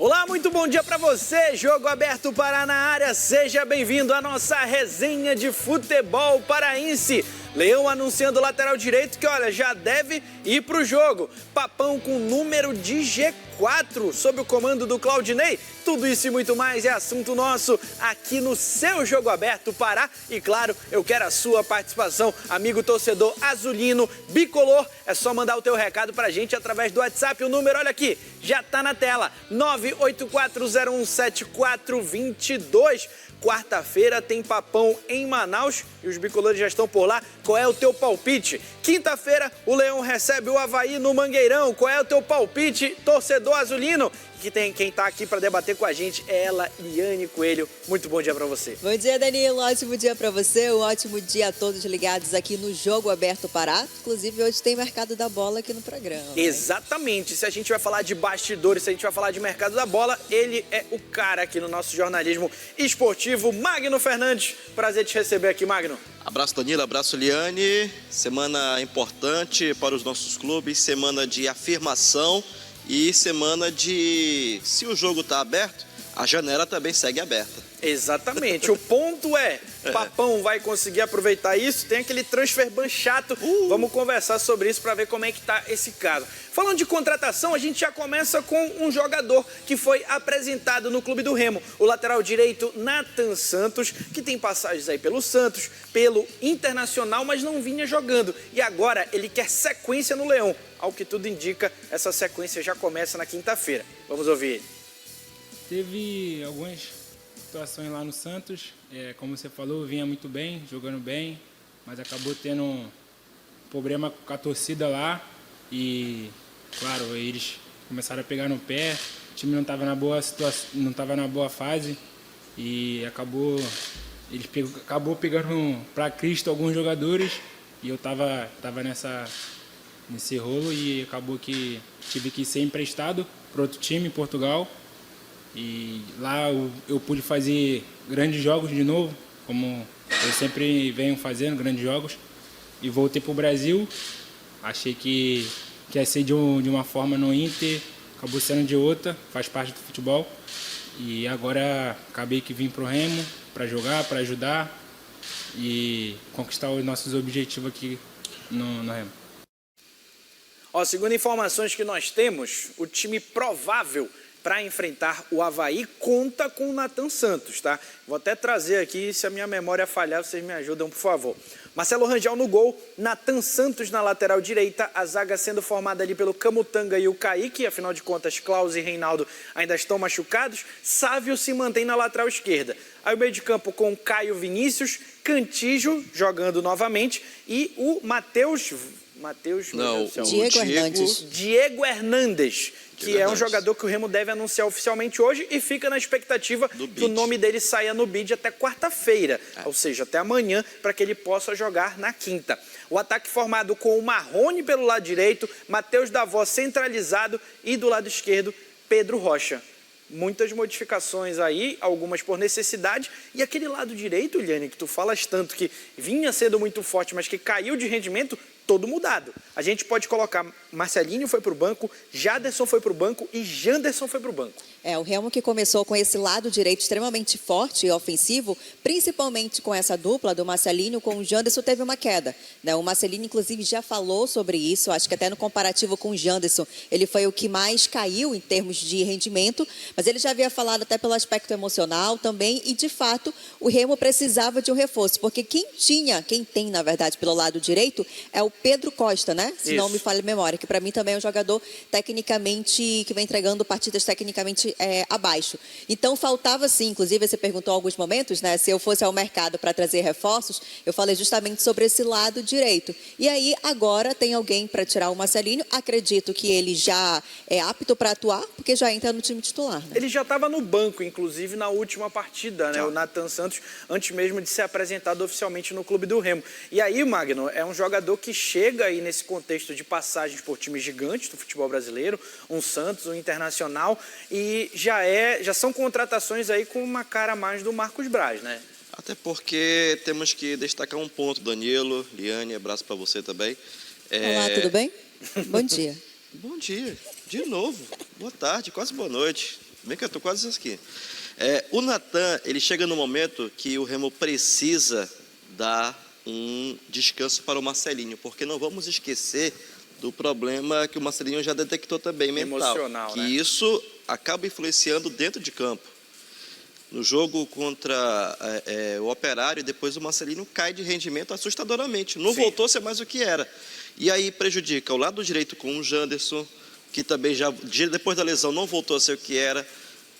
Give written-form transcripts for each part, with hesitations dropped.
Olá, muito bom dia para você, Jogo Aberto Pará na área, seja bem-vindo à nossa resenha de futebol paraense. Leão anunciando o lateral direito que, olha, já deve ir para o jogo. Papão com número de G4 sob o comando do Claudinei. Tudo isso e muito mais é assunto nosso aqui no seu Jogo Aberto Pará. E claro, eu quero a sua participação, amigo torcedor azulino, bicolor. É só mandar o teu recado pra gente através do WhatsApp. O número, olha aqui, já tá na tela, 984017422. Quarta-feira tem Papão em Manaus e os bicolores já estão por lá. Qual é o teu palpite? Quinta-feira o Leão recebe o Avaí no Mangueirão. Qual é o teu palpite, torcedor azulino? Quem tá aqui para debater com a gente é ela, Liane Coelho. Muito bom dia para você. Bom dia, Danilo. Ótimo dia para você. Um ótimo dia a todos ligados aqui no Jogo Aberto Pará. Inclusive, hoje tem Mercado da Bola aqui no programa. Exatamente. Se a gente vai falar de bastidores, se a gente vai falar de Mercado da Bola, ele é o cara aqui no nosso jornalismo esportivo, Magno Fernandes. Prazer te receber aqui, Magno. Abraço, Danilo. Abraço, Liane. Semana importante para os nossos clubes, semana de afirmação. E semana de... Se o jogo está aberto, a janela também segue aberta. Exatamente. O ponto é, Papão vai conseguir aproveitar isso? Tem aquele transfer ban chato. Vamos conversar sobre isso para ver como é que tá esse caso. Falando de contratação, a gente já começa com um jogador que foi apresentado no Clube do Remo. O lateral direito, Nathan Santos, que tem passagens aí pelo Santos, pelo Internacional, mas não vinha jogando. E agora ele quer sequência no Leão. Ao que tudo indica, essa sequência já começa na quinta-feira. Vamos ouvir ele. Teve algumas situações lá no Santos, como você falou, vinha muito bem, jogando bem, mas acabou tendo um problema com a torcida lá e, claro, eles começaram a pegar no pé, o time não estava na boa situação, não estava na boa fase e acabou pegando para Cristo alguns jogadores e eu estava nesse rolo e acabou que tive que ser emprestado para outro time em Portugal. E lá eu pude fazer grandes jogos de novo, como eu sempre venho fazendo, grandes jogos. E voltei para o Brasil, achei que ia ser de uma forma no Inter, acabou sendo de outra, faz parte do futebol. E agora acabei que vim para o Remo para jogar, para ajudar e conquistar os nossos objetivos aqui no Remo. Segundo informações que nós temos, o time provável para enfrentar o Avaí conta com o Nathan Santos, tá? Vou até trazer aqui, se a minha memória falhar, vocês me ajudam, por favor. Marcelo Rangel no gol, Nathan Santos na lateral direita, a zaga sendo formada ali pelo Camutanga e o Kaique, afinal de contas, Klaus e Reinaldo ainda estão machucados, Sávio se mantém na lateral esquerda. Aí o meio de campo com Caio Vinícius, Cantijo jogando novamente e o Diego Hernandes, que é um jogador que o Remo deve anunciar oficialmente hoje e fica na expectativa que o nome dele saia no bid até quarta-feira, ou seja, até amanhã, para que ele possa jogar na quinta. O ataque formado com o Marrone pelo lado direito, Matheus Davó centralizado e do lado esquerdo, Pedro Rocha. Muitas modificações aí, algumas por necessidade. E aquele lado direito, Liane, que tu falas tanto que vinha sendo muito forte, mas que caiu de rendimento, todo mudado. A gente pode colocar Marcelinho foi para o banco, Jaderson foi para o banco e Janderson foi para o banco. O Remo que começou com esse lado direito extremamente forte e ofensivo, principalmente com essa dupla do Marcelinho com o Janderson, teve uma queda, né? O Marcelinho, inclusive, já falou sobre isso, acho que até no comparativo com o Janderson, ele foi o que mais caiu em termos de rendimento, mas ele já havia falado até pelo aspecto emocional também, e de fato, o Remo precisava de um reforço, porque quem tem, na verdade, pelo lado direito, é o Pedro Costa, né? Se não me falha a memória, que para mim também é um jogador tecnicamente, que vem entregando partidas tecnicamente abaixo. Então faltava sim, inclusive você perguntou em alguns momentos, né? Se eu fosse ao mercado para trazer reforços, eu falei justamente sobre esse lado direito. E aí agora tem alguém para tirar o Marcelinho, acredito que ele já é apto para atuar, porque já entra no time titular. Né? Ele já estava no banco, inclusive na última partida, né? O Nathan Santos, antes mesmo de ser apresentado oficialmente no Clube do Remo. E aí, Magno, é um jogador que chega aí nesse contexto de passagens por times gigantes do futebol brasileiro, um Santos, um Internacional, e já são contratações aí com uma cara a mais do Marcos Braz, né? Até porque temos que destacar um ponto, Danilo, Liane, abraço para você também. Olá, tudo bem? Bom dia. Bom dia, de novo. Boa tarde, quase boa noite. Vem cá, eu tô quase aqui. O Natan, ele chega no momento que o Remo precisa dar um descanso para o Marcelinho, porque não vamos esquecer do problema que o Marcelinho já detectou também, mental. Emocional, que né? isso acaba influenciando dentro de campo. No jogo contra o Operário, depois o Marcelinho cai de rendimento assustadoramente. Não Sim. voltou a ser mais o que era. E aí prejudica o lado direito com o Janderson, que também já, depois da lesão, não voltou a ser o que era.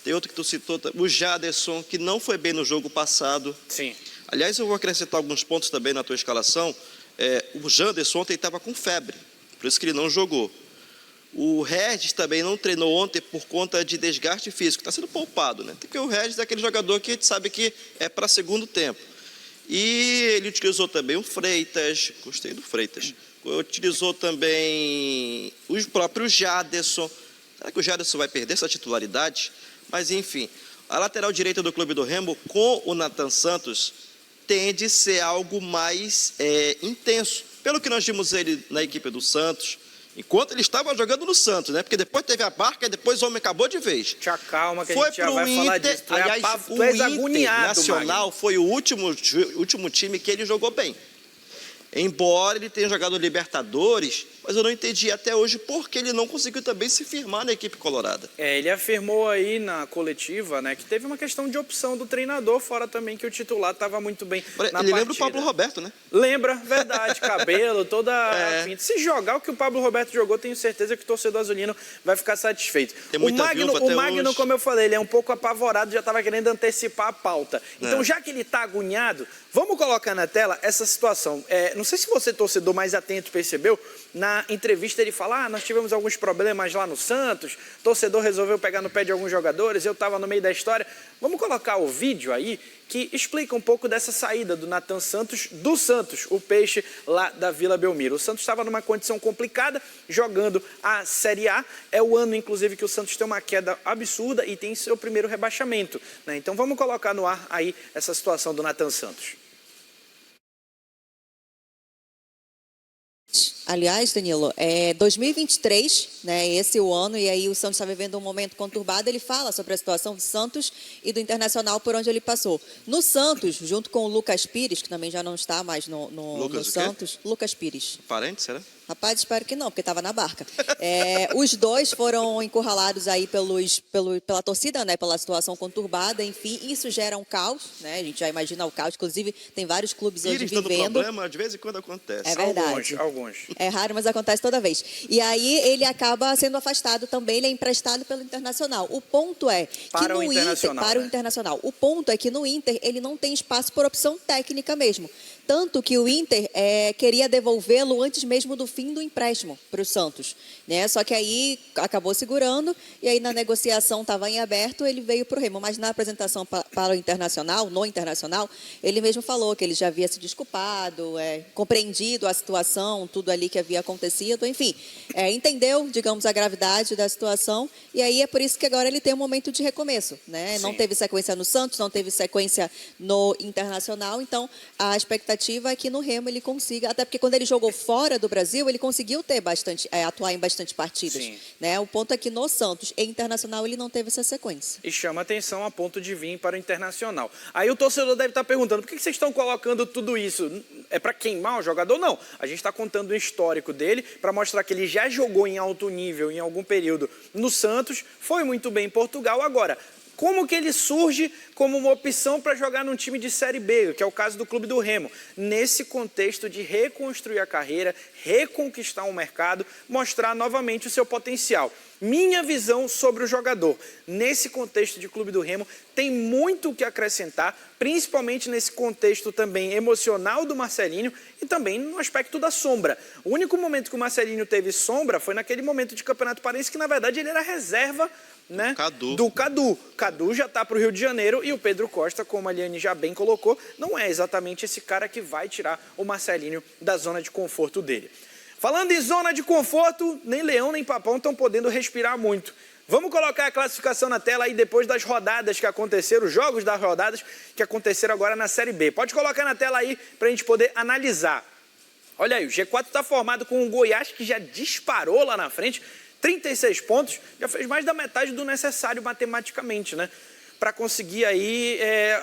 Tem outro que tu citou, o Jaderson, que não foi bem no jogo passado. Sim. Aliás, eu vou acrescentar alguns pontos também na tua escalação. O Janderson ontem estava com febre, por isso que ele não jogou. O Regis também não treinou ontem por conta de desgaste físico, está sendo poupado, né? Porque o Regis é aquele jogador que a gente sabe que é para segundo tempo. E ele utilizou também o Freitas, gostei do Freitas. Utilizou também o próprio Jaderson. Será que o Jaderson vai perder essa titularidade? Mas enfim, a lateral direita do Clube do Remo com o Natan Santos tende a ser algo mais intenso. Pelo que nós vimos ele na equipe do Santos, enquanto ele estava jogando no Santos, né? Porque depois teve a barca e depois o homem acabou de vez. Te acalma que a Foi gente já pro vai falar Inter, disso. aliás, Tu és o agoniado, Internacional Magno. foi o último time que ele jogou bem. Embora ele tenha jogado Libertadores, mas eu não entendi até hoje por que ele não conseguiu também se firmar na equipe colorada. Ele afirmou aí na coletiva, né, que teve uma questão de opção do treinador, fora também que o titular estava muito bem na Ele lembra o partida. Pablo Roberto, né? Lembra, verdade, cabelo, toda a pinta. Se jogar o que o Pablo Roberto jogou, tenho certeza que o torcedor azulino vai ficar satisfeito. Tem muita viúva até o Magno, hoje. como eu falei, ele é um pouco apavorado, já estava querendo antecipar a pauta. Então, já que ele está agoniado, vamos colocar na tela essa situação. Não sei se você, torcedor mais atento, percebeu, na entrevista ele fala, nós tivemos alguns problemas lá no Santos, o torcedor resolveu pegar no pé de alguns jogadores, eu estava no meio da história. Vamos colocar o vídeo aí, que explica um pouco dessa saída do Natan Santos, do Santos, o Peixe lá da Vila Belmiro. O Santos estava numa condição complicada, jogando a Série A. É o ano, inclusive, que o Santos tem uma queda absurda e tem seu primeiro rebaixamento, né? Então vamos colocar no ar aí essa situação do Natan Santos. Aliás, Danilo, 2023, né, esse é o ano, e aí o Santos está vivendo um momento conturbado. Ele fala sobre a situação do Santos e do Internacional por onde ele passou. No Santos, junto com o Lucas Pires, que também já não está mais no Santos. Lucas Pires. Parente, será? Rapaz, espero que não, porque estava na barca. Os dois foram encurralados aí pela torcida, né, pela situação conturbada, enfim, isso gera um caos, né, a gente já imagina o caos, inclusive tem vários clubes hoje Pires dando vivendo. problema, de vez em quando acontece. É verdade. Alguns. É raro, mas acontece toda vez. E aí ele acaba sendo afastado também, ele é emprestado pelo Internacional. O ponto é que Para no o Internacional, Inter, para né? o Internacional, o ponto é que no Inter ele não tem espaço por opção técnica mesmo. Tanto que o Inter queria devolvê-lo antes mesmo do fim do empréstimo para o Santos, né? Só que aí acabou segurando e aí na negociação estava em aberto, ele veio para o Remo. Mas na apresentação para o Internacional, no Internacional, ele mesmo falou que ele já havia se desculpado, compreendido a situação, tudo ali que havia acontecido, enfim, entendeu, digamos, a gravidade da situação e aí é por isso que agora ele tem um momento de recomeço, né? Não teve sequência no Santos, não teve sequência no Internacional, então a expectativa é que no Remo ele consiga, até porque quando ele jogou fora do Brasil, ele conseguiu ter atuar em bastante partidas, né? O ponto é que no Santos e Internacional ele não teve essa sequência. E chama atenção a ponto de vir para o Internacional. Aí o torcedor deve estar perguntando, por que vocês estão colocando tudo isso? É para queimar o jogador? Não. A gente está contando o histórico dele para mostrar que ele já jogou em alto nível em algum período no Santos, foi muito bem em Portugal. Agora, como que ele surge como uma opção para jogar num time de Série B, que é o caso do Clube do Remo, nesse contexto de reconstruir a carreira, reconquistar um mercado, mostrar novamente o seu potencial. Minha visão sobre o jogador, nesse contexto de Clube do Remo, tem muito o que acrescentar, principalmente nesse contexto também emocional do Marcelinho e também no aspecto da sombra. O único momento que o Marcelinho teve sombra foi naquele momento de Campeonato Paraense, que na verdade ele era reserva, né, do Cadu. Cadu já está para o Rio de Janeiro e o Pedro Costa, como a Liane já bem colocou, não é exatamente esse cara que vai tirar o Marcelinho da zona de conforto dele. Falando em zona de conforto, nem Leão nem Papão estão podendo respirar muito. Vamos colocar a classificação na tela aí depois das rodadas que aconteceram, os jogos das rodadas que aconteceram agora na Série B. Pode colocar na tela aí para a gente poder analisar. Olha aí, o G4 está formado com o Goiás, que já disparou lá na frente. 36 pontos, já fez mais da metade do necessário matematicamente, né? Para conseguir aí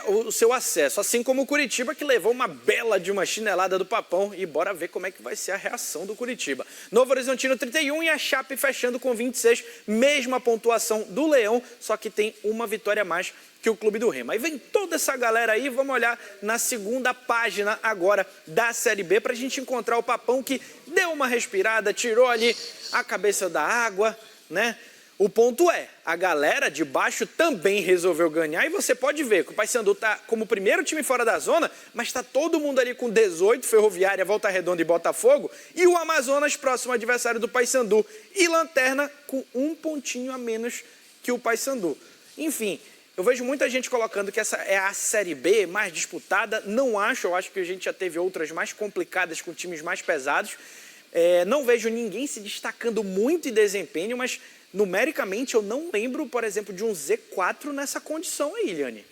o seu acesso. Assim como o Curitiba, que levou uma bela de uma chinelada do Papão. E bora ver como é que vai ser a reação do Curitiba. Novo Horizontino 31 e a Chape fechando com 26. Mesma pontuação do Leão, só que tem uma vitória a mais que o Clube do Remo. Aí vem toda essa galera aí, vamos olhar na segunda página agora da Série B para a gente encontrar o Papão que deu uma respirada, tirou ali a cabeça da água, né? O ponto é, a galera de baixo também resolveu ganhar e você pode ver que o Paysandu está como primeiro time fora da zona, mas está todo mundo ali com 18, Ferroviária, Volta Redonda e Botafogo, e o Amazonas, próximo adversário do Paysandu, e Lanterna com um pontinho a menos que o Paysandu. Enfim, eu vejo muita gente colocando que essa é a Série B mais disputada, não acho, eu acho que a gente já teve outras mais complicadas com times mais pesados, não vejo ninguém se destacando muito em desempenho, mas numericamente eu não lembro, por exemplo, de um Z4 nessa condição aí, Iliane.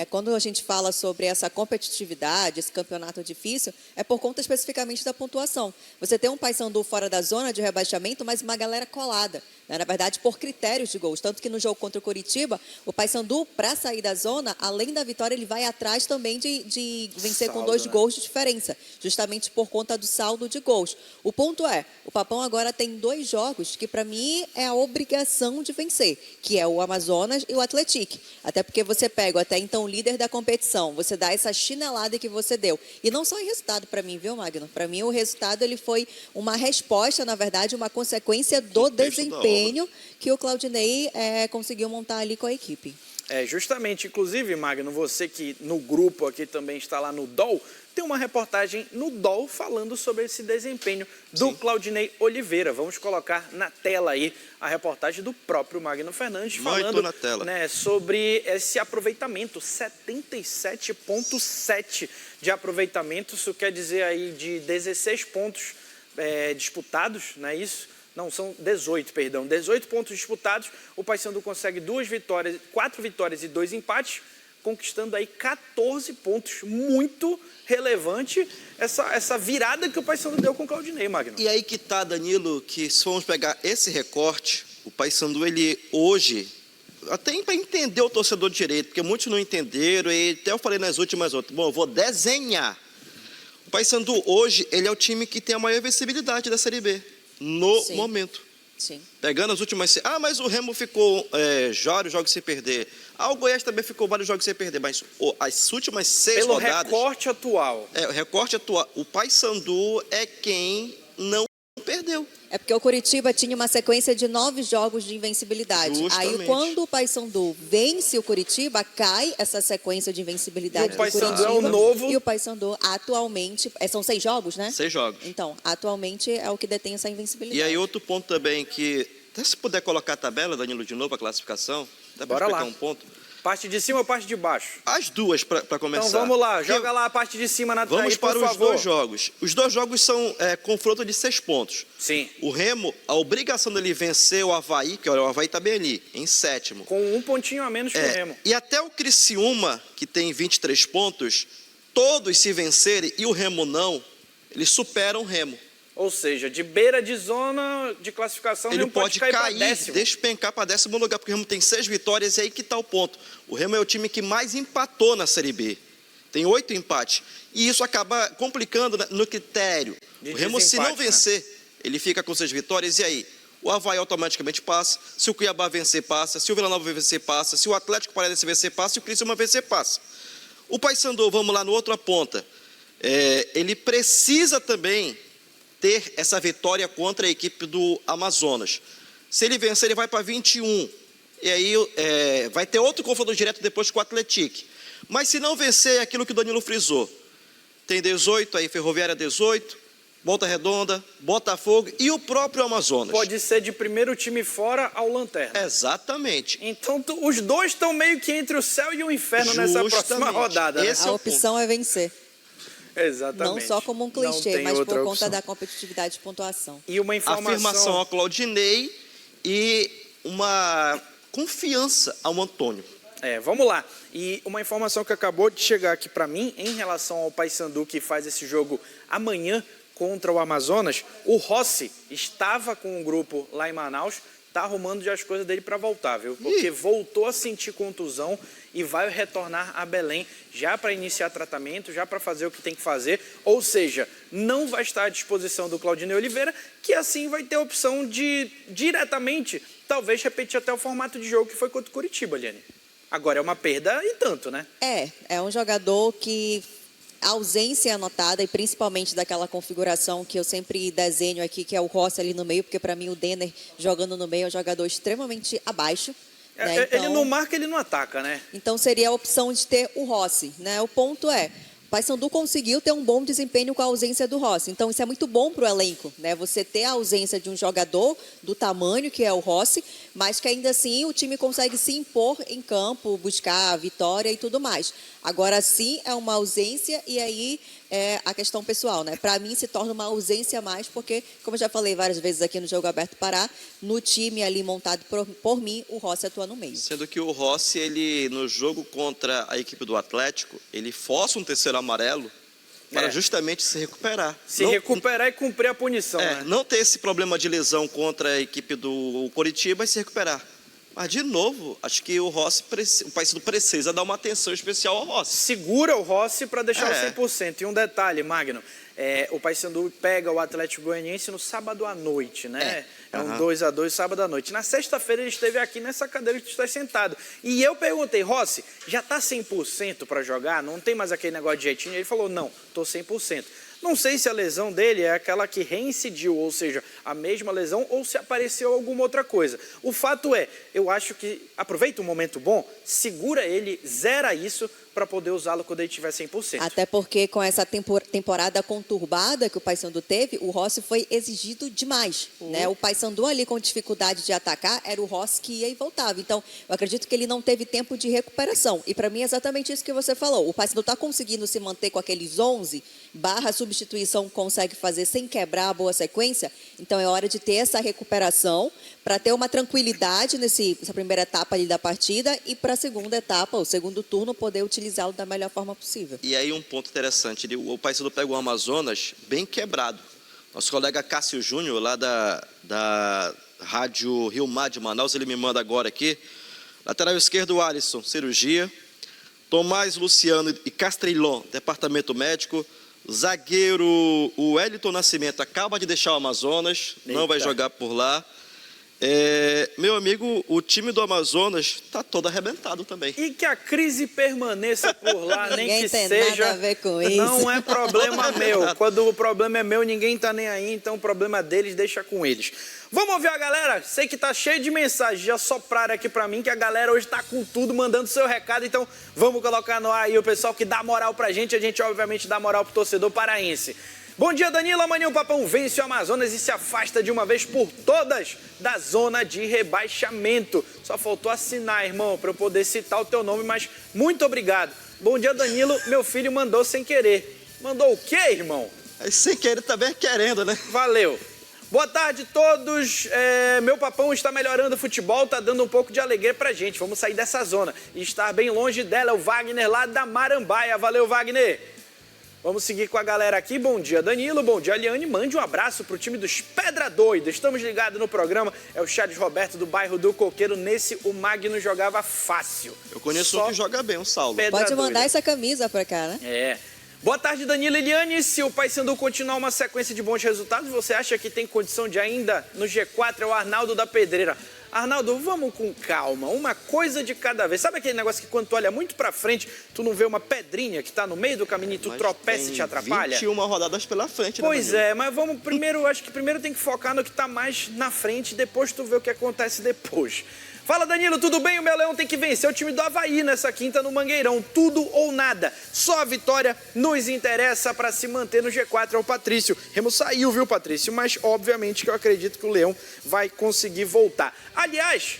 Quando a gente fala sobre essa competitividade, esse campeonato difícil, é por conta especificamente da pontuação. Você tem um Paysandu fora da zona de rebaixamento, mas uma galera colada, né? Na verdade, por critérios de gols. Tanto que no jogo contra o Curitiba, o Paysandu, para sair da zona, além da vitória, ele vai atrás também de vencer com 2 gols de diferença, justamente por conta do saldo de gols. O ponto é, o Papão agora tem 2 jogos que, para mim, é a obrigação de vencer, que é o Amazonas e o Atlético. Até porque você pega até então o líder da competição, você dá essa chinelada que você deu. E não só em resultado para mim, viu, Magno? Para mim o resultado ele foi uma resposta, na verdade, uma consequência do desempenho que o Claudinei conseguiu montar ali com a equipe. Justamente, inclusive, Magno, você que no grupo aqui também está lá no DOL, tem uma reportagem no DOL falando sobre esse desempenho do Claudinei Oliveira. Vamos colocar na tela aí a reportagem do próprio Magno Fernandes falando na tela. Né, sobre esse aproveitamento, 77,7 de aproveitamento, isso quer dizer aí de 16 pontos disputados, não é isso? Não, são 18, perdão. 18 pontos disputados, o Paysandu consegue 4 vitórias e 2 empates, conquistando aí 14 pontos. Muito relevante essa virada que o Paysandu deu com o Claudinei, Magno. E aí que tá, Danilo, que se formos pegar esse recorte, o Paysandu, ele hoje, até para entender o torcedor direito, porque muitos não entenderam, e até eu falei nas últimas outras, bom, eu vou desenhar. O Paysandu hoje, ele é o time que tem a maior vencibilidade da Série B. No momento. Sim. Pegando as últimas... mas o Remo ficou vários jogos sem perder. O Goiás também ficou vários jogos sem perder. Mas as últimas 6 rodadas... Pelo recorte atual. O recorte atual. O Paysandu é quem não perdeu. É porque o Curitiba tinha uma sequência de 9 jogos de invencibilidade. Justamente. Aí, quando o Paysandu vence o Curitiba, cai essa sequência de invencibilidade do Curitiba. E o Paysandu é o novo... E o Paysandu, atualmente... São 6 jogos, né? 6 jogos. Então, atualmente é o que detém essa invencibilidade. E aí, outro ponto também que... Até se puder colocar a tabela, Danilo, de novo, a classificação. Dá para explicar um ponto? Parte de cima ou parte de baixo? As duas, para começar. Então vamos lá, joga lá a parte de cima na tela. Vamos para os 2 jogos. Os 2 jogos são confronto de 6 pontos. Sim. O Remo, a obrigação dele vencer o Avaí, que o Avaí está bem ali, em 7º. Com um pontinho a menos que o Remo. E até o Criciúma, que tem 23 pontos, todos se vencerem e o Remo não, eles superam o Remo. Ou seja, de beira de zona de classificação, ele Remo pode cair, despencar para 10º lugar, porque o Remo tem 6 vitórias e aí que está o ponto. O Remo é o time que mais empatou na Série B. Tem 8 empates. E isso acaba complicando no critério. O Remo, se não vencer, ele fica com 6 vitórias. E aí? O Avaí automaticamente passa. Se o Cuiabá vencer, passa. Se o Vila Nova vencer, passa. Se o Atlético Paranaense vencer, passa. Se o Criciúma vencer, passa. O Paysandu, vamos lá no outra ponta. Ele precisa também ter essa vitória contra a equipe do Amazonas. Se ele vencer, ele vai para 21. E aí vai ter outro confronto direto depois com o Atlético. Mas se não vencer, é aquilo que o Danilo frisou. Tem 18, aí Ferroviária 18, Volta Redonda, Botafogo e o próprio Amazonas. Pode ser de primeiro time fora ao Lanterna. Exatamente. Então os dois estão meio que entre o céu e o inferno nessa próxima rodada. Né? A opção é vencer. Exatamente. Não só como um clichê, mas por conta da competitividade de pontuação. E uma afirmação ao Claudinei e uma confiança ao Antônio. Vamos lá. E uma informação que acabou de chegar aqui para mim em relação ao Paysandu, que faz esse jogo amanhã contra o Amazonas, o Rossi estava com um grupo lá em Manaus, tá arrumando já as coisas dele para voltar, viu? Porque voltou a sentir contusão e vai retornar a Belém já para iniciar tratamento, já para fazer o que tem que fazer. Ou seja, não vai estar à disposição do Claudinei Oliveira, que assim vai ter a opção de diretamente, talvez repetir até o formato de jogo que foi contra o Curitiba, Liane. Agora é uma perda e tanto, né? É um jogador que a ausência é notada, e principalmente daquela configuração que eu sempre desenho aqui, que é o Rossi ali no meio, porque para mim o Denner jogando no meio é um jogador extremamente abaixo. Né? Então, ele não marca, ele não ataca, né? Então seria a opção de ter o Rossi, né? O ponto é, o Paysandu conseguiu ter um bom desempenho com a ausência do Rossi. Então isso é muito bom para o elenco, né? Você ter a ausência de um jogador do tamanho que é o Rossi, mas que ainda assim o time consegue se impor em campo, buscar a vitória e tudo mais. Agora sim é uma ausência e aí é a questão pessoal, né? Para mim se torna uma ausência a mais, porque, como eu já falei várias vezes aqui no Jogo Aberto Pará, no time ali montado por mim, o Rossi atua no meio. Sendo que o Rossi, ele no jogo contra a equipe do Atlético, ele força um terceiro amarelo para justamente se recuperar. Recuperar e cumprir a punição, né? Não ter esse problema de lesão contra a equipe do Coritiba e se recuperar. Mas, de novo, acho que o Paysandu precisa dar uma atenção especial ao Rossi. Segura o Rossi para deixar o 100%. E um detalhe, Magno, o Paysandu pega o Atlético Goianiense no sábado à noite, né? É um 2-2 sábado à noite. Na sexta-feira ele esteve aqui nessa cadeira que tu está sentado. E eu perguntei, Rossi, já está 100% para jogar? Não tem mais aquele negócio de jeitinho? Ele falou, não, estou 100%. Não sei se a lesão dele é aquela que reincidiu, ou seja, a mesma lesão, ou se apareceu alguma outra coisa. O fato é, eu acho que aproveita um momento bom, segura ele, zera isso para poder usá-lo quando ele tiver 100%. Até porque com essa temporada conturbada que o Paysandu teve, o Rossi foi exigido demais, né? O Paysandu ali com dificuldade de atacar, era o Rossi que ia e voltava. Então, eu acredito que ele não teve tempo de recuperação. E para mim é exatamente isso que você falou. O Paysandu está conseguindo se manter com aqueles 11 / substituição, consegue fazer sem quebrar a boa sequência. Então, é hora de ter essa recuperação para ter uma tranquilidade nessa primeira etapa ali da partida e para a segunda etapa, o segundo turno, poder utilizá-lo da melhor forma possível. E aí um ponto interessante, o Paysandu pega o Amazonas bem quebrado. Nosso colega Cássio Júnior, lá da Rádio Rio Mar de Manaus, ele me manda agora aqui. Lateral esquerdo, Alisson, cirurgia. Tomás Luciano e Castrilon, departamento médico. Zagueiro, o Wellington Nascimento acaba de deixar o Amazonas, não vai jogar por lá. Meu amigo, o time do Amazonas está todo arrebentado também. E que a crise permaneça por lá, nem ninguém que tem seja. nada a ver com isso. Não é problema meu. Quando o problema é meu, ninguém está nem aí, então o problema deles deixa com eles. Vamos ouvir a galera? Sei que tá cheio de mensagens, já sopraram aqui pra mim que a galera hoje tá com tudo, mandando seu recado, então vamos colocar no ar aí o pessoal que dá moral pra gente, a gente obviamente dá moral pro torcedor paraense. Bom dia, Danilo. Amanhã o Papão vence o Amazonas e se afasta de uma vez por todas da zona de rebaixamento. Só faltou assinar, irmão, para eu poder citar o teu nome, mas muito obrigado. Bom dia, Danilo. Meu filho mandou sem querer. Mandou o quê, irmão? Sem querer também querendo, né? Valeu. Boa tarde a todos. Meu Papão está melhorando o futebol, está dando um pouco de alegria pra gente. Vamos sair dessa zona e estar bem longe dela. É o Wagner lá da Marambaia. Valeu, Wagner. Vamos seguir com a galera aqui. Bom dia, Danilo. Bom dia, Eliane. Mande um abraço pro time dos Pedra Doida. Estamos ligados no programa. É o Charles Roberto do bairro do Coqueiro. Nesse, o Magno jogava fácil. Eu conheço um que joga bem, um Saulo. Pode mandar essa camisa pra cá, né? Boa tarde, Danilo e Eliane. Se o Paysandu continuar uma sequência de bons resultados, você acha que tem condição de ainda no G4? É o Arnaldo da Pedreira. Arnaldo, vamos com calma, uma coisa de cada vez. Sabe aquele negócio que quando tu olha muito pra frente, tu não vê uma pedrinha que tá no meio do caminho e tu tropeça e te atrapalha? 21 rodadas pela frente, né, Pois é, mas vamos primeiro, acho que primeiro tem que focar no que tá mais na frente, depois tu vê o que acontece depois. Fala, Danilo, tudo bem? O meu Leão tem que vencer o time do Avaí nessa quinta no Mangueirão. Tudo ou nada. Só a vitória nos interessa para se manter no G4. É o Patrício. Remo saiu, viu, Patrício? Mas, obviamente, que eu acredito que o Leão vai conseguir voltar. Aliás,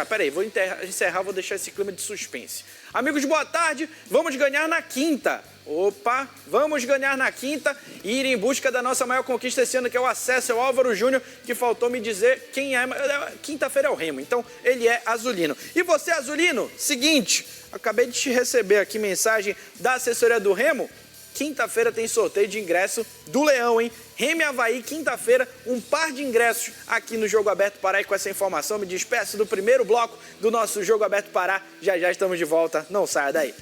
peraí, vou encerrar, vou deixar esse clima de suspense. Amigos, boa tarde. Vamos ganhar na quinta. Opa, vamos ganhar na quinta e ir em busca da nossa maior conquista esse ano, que é o acesso ao Álvaro Júnior, que faltou me dizer quem é. Quinta-feira é o Remo, então ele é azulino. E você, azulino, seguinte, acabei de te receber aqui mensagem da assessoria do Remo. quinta-feira tem sorteio de ingresso do Leão, hein? Remy Avaí, quinta-feira, um par de ingressos aqui no Jogo Aberto Pará. E com essa informação, me despeço do primeiro bloco do nosso Jogo Aberto Pará. Já já estamos de volta, não saia daí.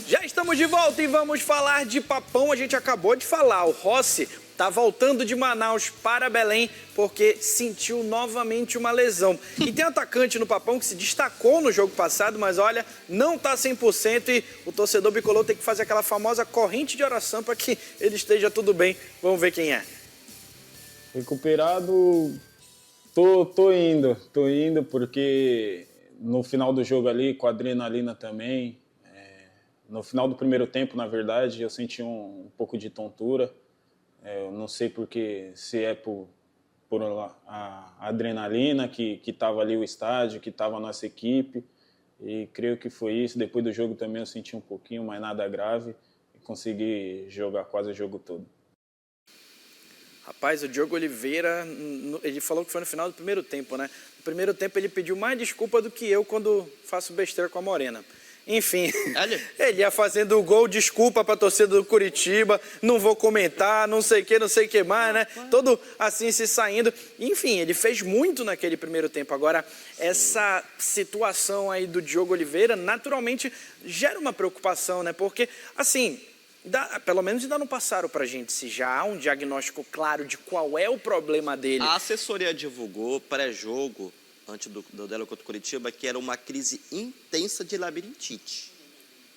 Já estamos de volta e vamos falar de Papão. A gente acabou de falar, o Rossi está voltando de Manaus para Belém porque sentiu novamente uma lesão. E tem atacante no Papão que se destacou no jogo passado, mas olha, não está 100% e o torcedor bicolor tem que fazer aquela famosa corrente de oração para que ele esteja tudo bem. Vamos ver quem é. Recuperado, tô indo porque no final do jogo ali, com a adrenalina também, no final do primeiro tempo, na verdade, eu senti um pouco de tontura. Eu não sei porque, se é por a adrenalina que estava ali o estádio, que estava a nossa equipe. E creio que foi isso. Depois do jogo também eu senti um pouquinho, mas nada grave. E consegui jogar quase o jogo todo. Rapaz, o Diogo Oliveira, ele falou que foi no final do primeiro tempo, né? No primeiro tempo ele pediu mais desculpa do que eu quando faço besteira com a Morena. Enfim, ele ia fazendo o gol, desculpa para a torcida do Curitiba, não vou comentar, não sei o que mais, né? Todo assim se saindo. Enfim, ele fez muito naquele primeiro tempo. Agora, essa situação aí do Diogo Oliveira, naturalmente, gera uma preocupação, né? Porque, assim, pelo menos ainda não passaram para a gente se já há um diagnóstico claro de qual é o problema dele. A assessoria divulgou pré-jogo, antes do duelo contra o Curitiba, que era uma crise intensa de labirintite.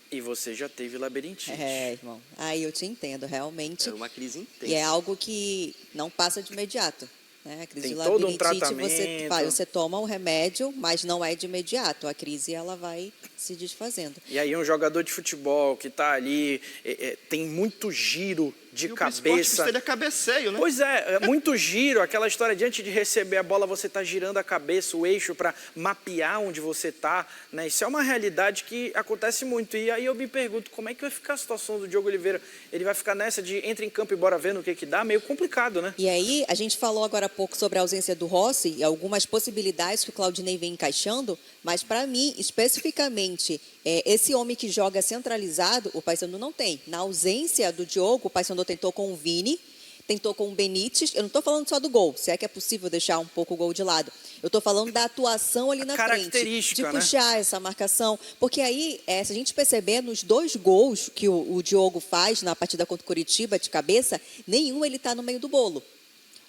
E você já teve labirintite. Irmão. Aí eu te entendo, realmente. É uma crise intensa. E é algo que não passa de imediato. Né? A crise Tem de todo um labirintite, tratamento. você toma o remédio, mas não é de imediato. A crise ela vai se desfazendo. E aí um jogador de futebol que está ali, tem muito giro de cabeça. O esporte seria cabeceio, né? Pois é, muito giro, aquela história de antes de receber a bola você está girando a cabeça, o eixo para mapear onde você está, né? Isso é uma realidade que acontece muito. E aí eu me pergunto, como é que vai ficar a situação do Diogo Oliveira? Ele vai ficar nessa de entra em campo e bora ver no que dá? Meio complicado, né? E aí, a gente falou agora há pouco sobre a ausência do Rossi e algumas possibilidades que o Claudinei vem encaixando, mas para mim, especificamente, esse homem que joga centralizado, o Paysandu não tem. Na ausência do Diogo, o Paysandu tentou com o Vini, tentou com o Benítez. Eu não estou falando só do gol, se é que é possível deixar um pouco o gol de lado. Eu estou falando da atuação ali na frente, de puxar essa marcação. Porque aí, se a gente perceber, nos 2 gols que o Diogo faz na partida contra o Curitiba, de cabeça, nenhum ele está no meio do bolo.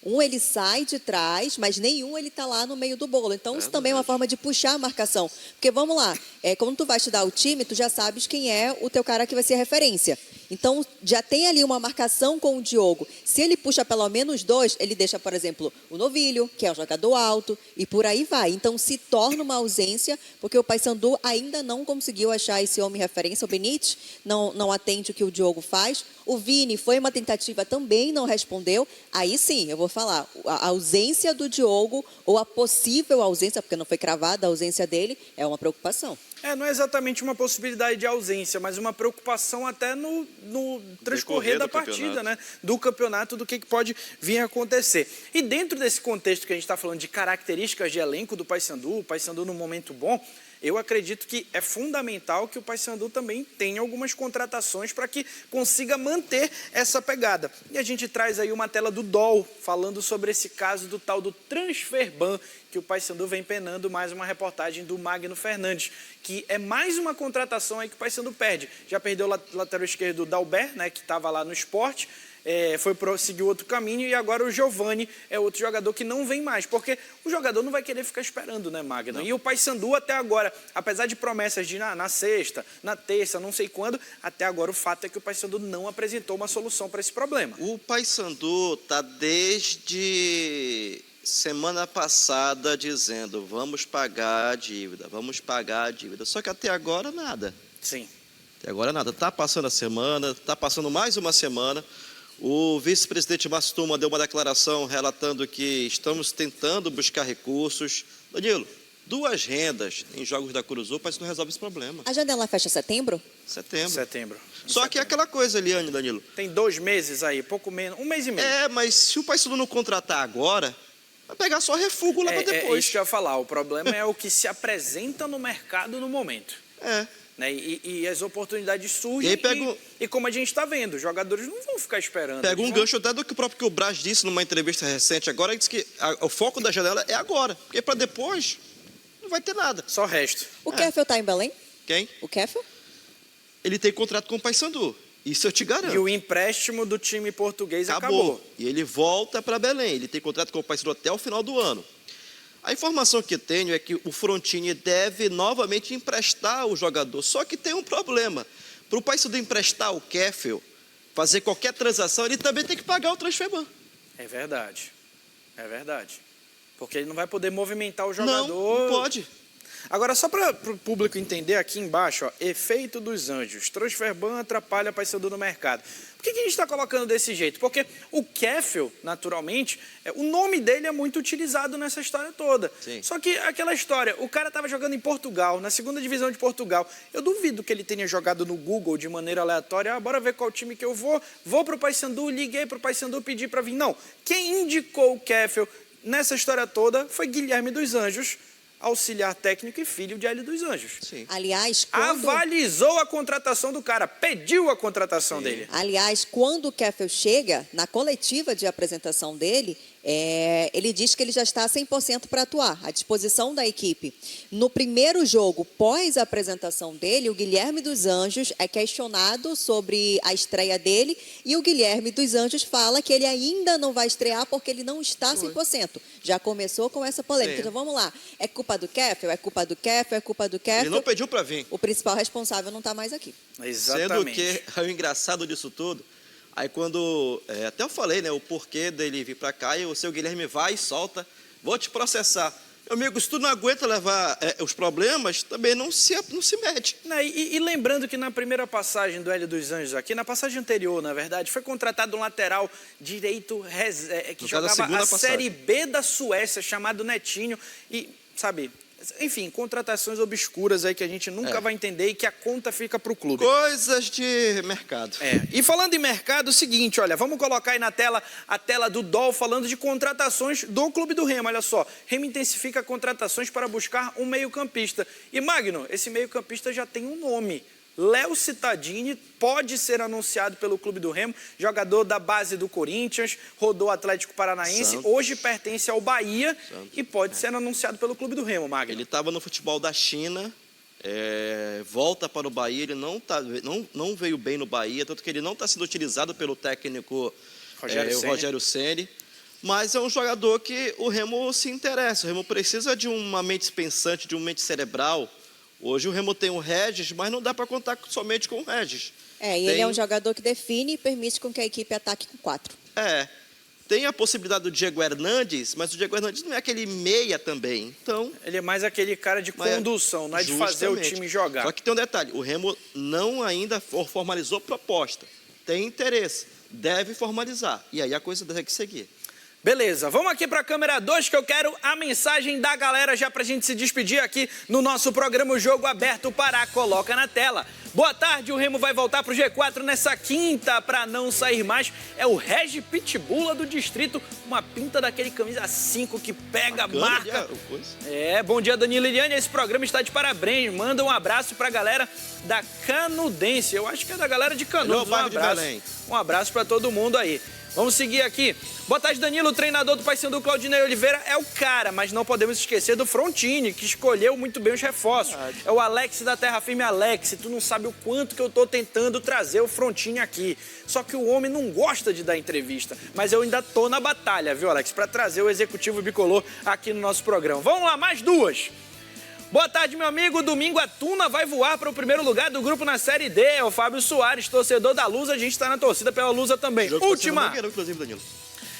Um ele sai de trás, mas nenhum ele está lá no meio do bolo. Então, isso também é uma forma de puxar a marcação. Porque, vamos lá, quando tu vai estudar o time, tu já sabes quem é o teu cara que vai ser referência. Então, já tem ali uma marcação com o Diogo. Se ele puxa pelo menos 2, ele deixa, por exemplo, o Novilho, que é um jogador alto, e por aí vai. Então, se torna uma ausência, porque o Paysandu ainda não conseguiu achar esse homem referência. O Benítez não atende o que o Diogo faz. O Vini foi uma tentativa, também não respondeu. Aí sim, eu vou falar, a ausência do Diogo, ou a possível ausência, porque não foi cravada a ausência dele, é uma preocupação. Não é exatamente uma possibilidade de ausência, mas uma preocupação até no transcorrer da partida, né? Do campeonato, do que pode vir a acontecer. E dentro desse contexto que a gente está falando de características de elenco do Paysandu, o Paysandu num momento bom, eu acredito que é fundamental que o Paysandu também tenha algumas contratações para que consiga manter essa pegada. E a gente traz aí uma tela do DOL, falando sobre esse caso do tal do transferban, que o Paysandu vem penando, mais uma reportagem do Magno Fernandes, que é mais uma contratação aí que o Paysandu perde. Já perdeu o lateral esquerdo Dalber, né, que estava lá no Sport, seguiu outro caminho, e agora o Giovani é outro jogador que não vem mais, porque o jogador não vai querer ficar esperando, né, Magno? Não. E o Paysandu até agora, apesar de promessas de na sexta, na terça, não sei quando, até agora o fato é que o Paysandu não apresentou uma solução para esse problema. O Paysandu está desde semana passada dizendo vamos pagar a dívida. Só que até agora nada. Sim. Até agora nada. Está passando a semana, está passando mais uma semana. O vice-presidente Márcio Tuma deu uma declaração relatando que estamos tentando buscar recursos. Danilo, 2 rendas em jogos da Curuzu, parece que não resolve esse problema. A janela fecha setembro? Setembro. Só que é aquela coisa, Eliane, Danilo. Tem 2 meses aí, pouco menos, 1 mês e meio. Mas se o Paysandu não contratar agora, vai pegar só refúgio lá para depois. É isso que eu ia falar. O problema é o que se apresenta no mercado no momento. Né? E as oportunidades surgem e como a gente está vendo, os jogadores não vão ficar esperando. Pega um gancho até do que o próprio Braz disse numa entrevista recente agora, ele disse que o foco da janela é agora, porque para depois não vai ter nada. Só resto. O Keffel está em Belém? Quem? O Keffel? Ele tem contrato com o Paysandu, isso eu te garanto. E o empréstimo do time português acabou. E ele volta para Belém, ele tem contrato com o Paysandu até o final do ano. A informação que tenho é que o Frontini deve novamente emprestar o jogador, só que tem um problema. Para o Paysandu emprestar o Keffel, fazer qualquer transação, ele também tem que pagar o transferban. É verdade. Porque ele não vai poder movimentar o jogador. Não pode. Agora, só para o público entender aqui embaixo, ó, efeito dos anjos. Transferban atrapalha Paysandu no mercado. Por que a gente está colocando desse jeito? Porque o Keffel, naturalmente, o nome dele é muito utilizado nessa história toda. Sim. Só que aquela história, o cara estava jogando em Portugal, na segunda divisão de Portugal. Eu duvido que ele tenha jogado no Google de maneira aleatória. Bora ver qual time que eu vou. Vou para o Paysandu, liguei para o Paysandu, pedi para vir. Não. Quem indicou o Keffel nessa história toda foi Guilherme dos Anjos, auxiliar técnico e filho de Hélio dos Anjos. Sim. Aliás, Avalizou a contratação do cara, pediu a contratação dele. Aliás, quando o Keffel chega, na coletiva de apresentação dele, ele diz que ele já está 100% para atuar, à disposição da equipe. No primeiro jogo, pós a apresentação dele, o Guilherme dos Anjos é questionado sobre a estreia dele e o Guilherme dos Anjos fala que ele ainda não vai estrear porque ele não está 100%. Já começou com essa polêmica. Então vamos lá. É culpa do Keffel? É culpa do Keffel? É culpa do Keffel? Ele não pediu para vir. O principal responsável não está mais aqui. Exatamente. Sendo que o engraçado disso tudo, aí quando, até eu falei, né, o porquê dele vir para cá, e o seu Guilherme vai e solta, vou te processar. Meu amigo, se tu não aguenta levar os problemas, também não se mete. E lembrando que na primeira passagem do Hélio dos Anjos aqui, na passagem anterior, na verdade, foi contratado um lateral direito que jogava a Série B da Suécia, chamado Netinho, e, sabe... Enfim, contratações obscuras aí que a gente nunca vai entender e que a conta fica para o clube. Coisas de mercado. E falando em mercado, é o seguinte, olha, vamos colocar aí na tela a tela do DOL falando de contratações do Clube do Remo. Olha só, Remo intensifica contratações para buscar um meio-campista. E Magno, esse meio-campista já tem um nome. Léo Cittadini pode ser anunciado pelo Clube do Remo, jogador da base do Corinthians, rodou Atlético Paranaense, hoje pertence ao Bahia e pode ser anunciado pelo Clube do Remo, Magno. Ele estava no futebol da China, volta para o Bahia, ele não veio bem no Bahia, tanto que ele não está sendo utilizado pelo técnico Rogério Ceni, mas é um jogador que o Remo se interessa, o Remo precisa de uma mente pensante, de uma mente cerebral. Hoje o Remo tem o Regis, mas não dá para contar somente com o Regis. Ele é um jogador que define e permite com que a equipe ataque com 4. Tem a possibilidade do Diego Hernandes, mas o Diego Hernandes não é aquele meia também. Então, ele é mais aquele cara de condução, não é de fazer o time jogar. Só que tem um detalhe, o Remo não ainda formalizou proposta. Tem interesse, deve formalizar. E aí a coisa deve seguir. Beleza, vamos aqui para a câmera 2 que eu quero a mensagem da galera já para a gente se despedir aqui no nosso programa O Jogo Aberto Pará. Coloca na tela. Boa tarde, o Remo vai voltar para o G4 nessa quinta para não sair mais. É o Regi Pitbulla do Distrito, uma pinta daquele camisa 5 que pega, marca. Bom dia, Danilo e Liliane, esse programa está de parabéns. Manda um abraço para a galera da Canudense, eu acho que é da galera de Canudos. Um abraço para todo mundo aí. Vamos seguir aqui. Boa tarde, Danilo. O treinador do Paysandu, Claudinei Oliveira, é o cara, mas não podemos esquecer do Frontini, que escolheu muito bem os reforços. É o Alex da Terra Firme. Alex, tu não sabe o quanto que eu tô tentando trazer o Frontini aqui. Só que o homem não gosta de dar entrevista. Mas eu ainda tô na batalha, viu, Alex? Para trazer o executivo bicolor aqui no nosso programa. Vamos lá, mais duas. Boa tarde, meu amigo. Domingo a Tuna vai voar para o primeiro lugar do grupo na Série D. É o Fábio Soares, torcedor da Lusa. A gente está na torcida pela Lusa também. Última.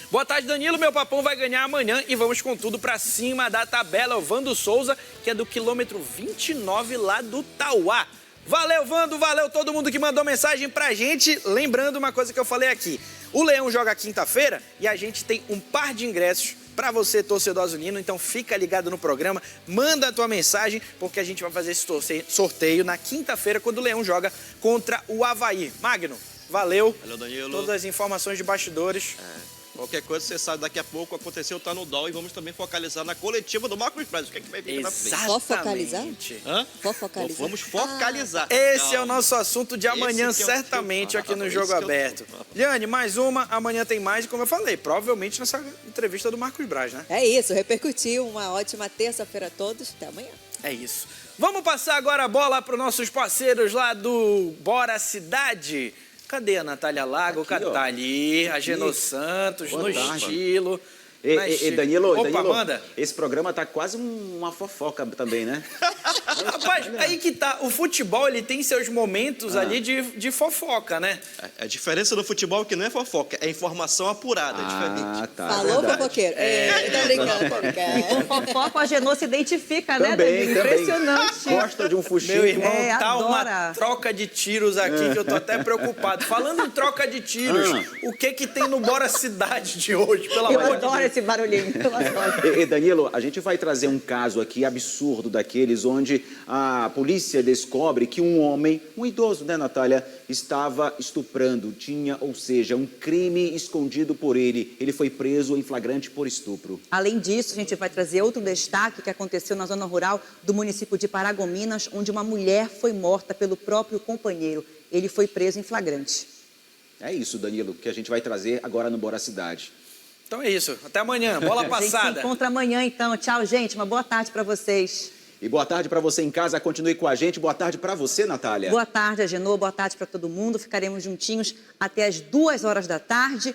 Boa tarde, Danilo. Meu papão vai ganhar amanhã e vamos com tudo para cima da tabela. O Vando Souza, que é do quilômetro 29 lá do Tauá. Valeu, Vando. Valeu todo mundo que mandou mensagem pra gente. Lembrando uma coisa que eu falei aqui. O Leão joga quinta-feira e a gente tem um par de ingressos para você, torcedor azulino, então fica ligado no programa, manda a tua mensagem, porque a gente vai fazer esse sorteio na quinta-feira, quando o Leão joga contra o Avaí. Magno, valeu. Valeu, Danilo. Todas as informações de bastidores. Qualquer coisa, você sabe, daqui a pouco aconteceu, tá no DOL e vamos também focalizar na coletiva do Marcos Braz. O que é que vai vir pra frente? Vou focalizar? Hã? Vou focalizar. Vamos focalizar. Esse é o nosso assunto de amanhã, Esse que é o- certamente, aqui no Esse Jogo que é o- Aberto. Liane, mais uma, amanhã tem mais, e como eu falei, provavelmente nessa entrevista do Marcos Braz, né? É isso, repercutiu. Uma ótima terça-feira a todos. Até amanhã. É isso. Vamos passar agora a bola para os nossos parceiros lá do Bora Cidade. Cadê a Natália Lago? Aqui, Cadê? ó. Tá ali, a Aqui. Geno Santos, Boa no tarde. estilo. Danilo, Opa, Danilo, manda. esse programa tá quase uma fofoca também, né? Rapaz, aí que tá. O futebol, ele tem seus momentos ali de fofoca, né? A diferença do futebol é que não é fofoca, é informação apurada, é diferente. Tá. Falou, verdade. fofoqueiro? Tô brincando. Com fofoca, a Genô se identifica, né, Também, Danilo? também. Impressionante. Gosta de um fuxico. Meu irmão, É, tá adora. uma troca de tiros aqui que eu tô até preocupado. Falando em troca de tiros, o que tem no Bora Cidade de hoje, pelo Eu amor de adoro Deus? esse barulhinho. Eu adoro. Danilo, a gente vai trazer um caso aqui absurdo daqueles onde a polícia descobre que um homem, um idoso, né, Natália, estava estuprando, tinha, ou seja, um crime escondido por ele. Ele foi preso em flagrante por estupro. Além disso, a gente vai trazer outro destaque que aconteceu na zona rural do município de Paragominas, onde uma mulher foi morta pelo próprio companheiro. Ele foi preso em flagrante. É isso, Danilo, que a gente vai trazer agora no Bora Cidade. Então é isso. Até amanhã. Bola A gente se passada. encontra amanhã, então. Tchau, gente. Uma boa tarde para vocês. E boa tarde para você em casa, continue com a gente. Boa tarde para você, Natália. Boa tarde, Agenô. Boa tarde para todo mundo. Ficaremos juntinhos até as 2 horas da tarde.